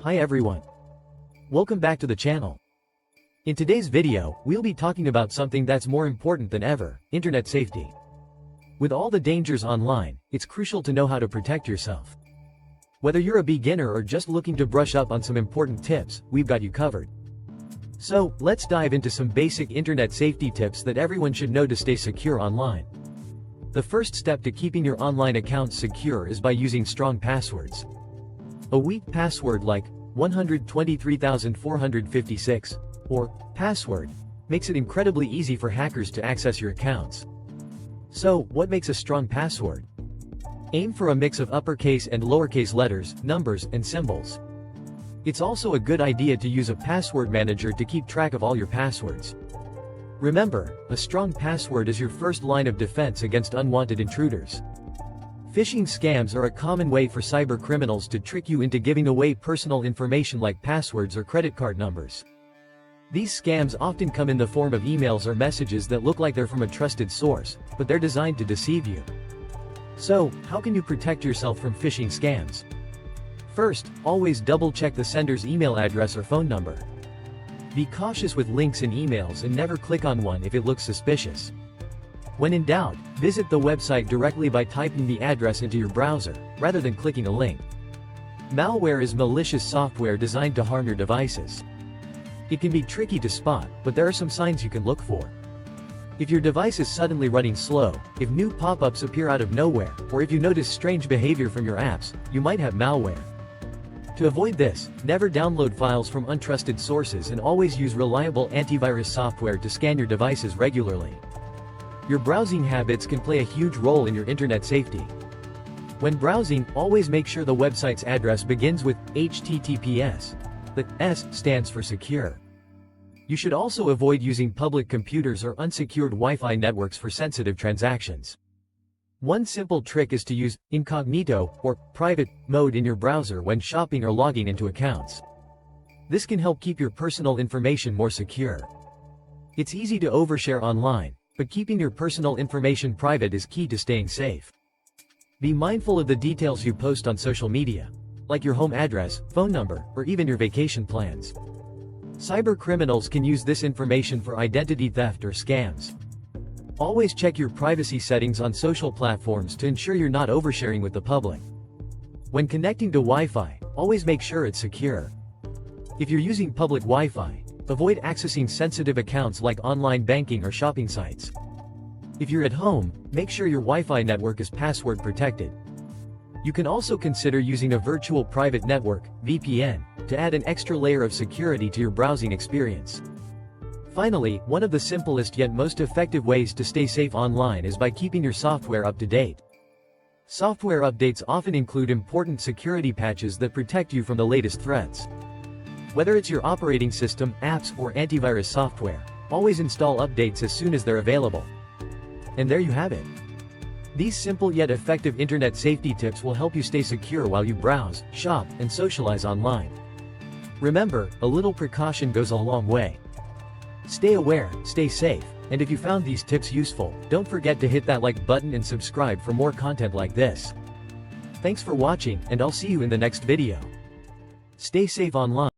Hi everyone. Welcome back to the channel. In today's video, we'll be talking about something that's more important than ever, internet safety. With all the dangers online, it's crucial to know how to protect yourself. Whether you're a beginner or just looking to brush up on some important tips, we've got you covered. So, let's dive into some basic internet safety tips that everyone should know to stay secure online. The first step to keeping your online accounts secure is by using strong passwords. A weak password like 123,456 or password makes it incredibly easy for hackers to access your accounts. So, what makes a strong password? Aim for a mix of uppercase and lowercase letters, numbers, and symbols. It's also a good idea to use a password manager to keep track of all your passwords. Remember, a strong password is your first line of defense against unwanted intruders. Phishing scams are a common way for cyber criminals to trick you into giving away personal information like passwords or credit card numbers. These scams often come in the form of emails or messages that look like they're from a trusted source, but they're designed to deceive you. So, how can you protect yourself from phishing scams? First, always double-check the sender's email address or phone number. Be cautious with links in emails and never click on one if it looks suspicious. When in doubt, visit the website directly by typing the address into your browser, rather than clicking a link. Malware is malicious software designed to harm your devices. It can be tricky to spot, but there are some signs you can look for. If your device is suddenly running slow, if new pop-ups appear out of nowhere, or if you notice strange behavior from your apps, you might have malware. To avoid this, never download files from untrusted sources and always use reliable antivirus software to scan your devices regularly. Your browsing habits can play a huge role in your internet safety. When browsing, always make sure the website's address begins with HTTPS. The S stands for secure. You should also avoid using public computers or unsecured Wi-Fi networks for sensitive transactions. One simple trick is to use incognito or private mode in your browser when shopping or logging into accounts. This can help keep your personal information more secure. It's easy to overshare online, but keeping your personal information private is key to staying safe. Be mindful of the details you post on social media, like your home address, phone number, or even your vacation plans. Cyber criminals can use this information for identity theft or scams. Always check your privacy settings on social platforms to ensure you're not oversharing with the public. When connecting to Wi-Fi, always make sure it's secure. If you're using public Wi-Fi, avoid accessing sensitive accounts like online banking or shopping sites. If you're at home, make sure your Wi-Fi network is password protected. You can also consider using a virtual private network, VPN, to add an extra layer of security to your browsing experience. Finally, one of the simplest yet most effective ways to stay safe online is by keeping your software up to date. Software updates often include important security patches that protect you from the latest threats. Whether it's your operating system, apps, or antivirus software, always install updates as soon as they're available. And there you have it. These simple yet effective internet safety tips will help you stay secure while you browse, shop, and socialize online. Remember, a little precaution goes a long way. Stay aware, stay safe, and if you found these tips useful, don't forget to hit that like button and subscribe for more content like this. Thanks for watching, and I'll see you in the next video. Stay safe online.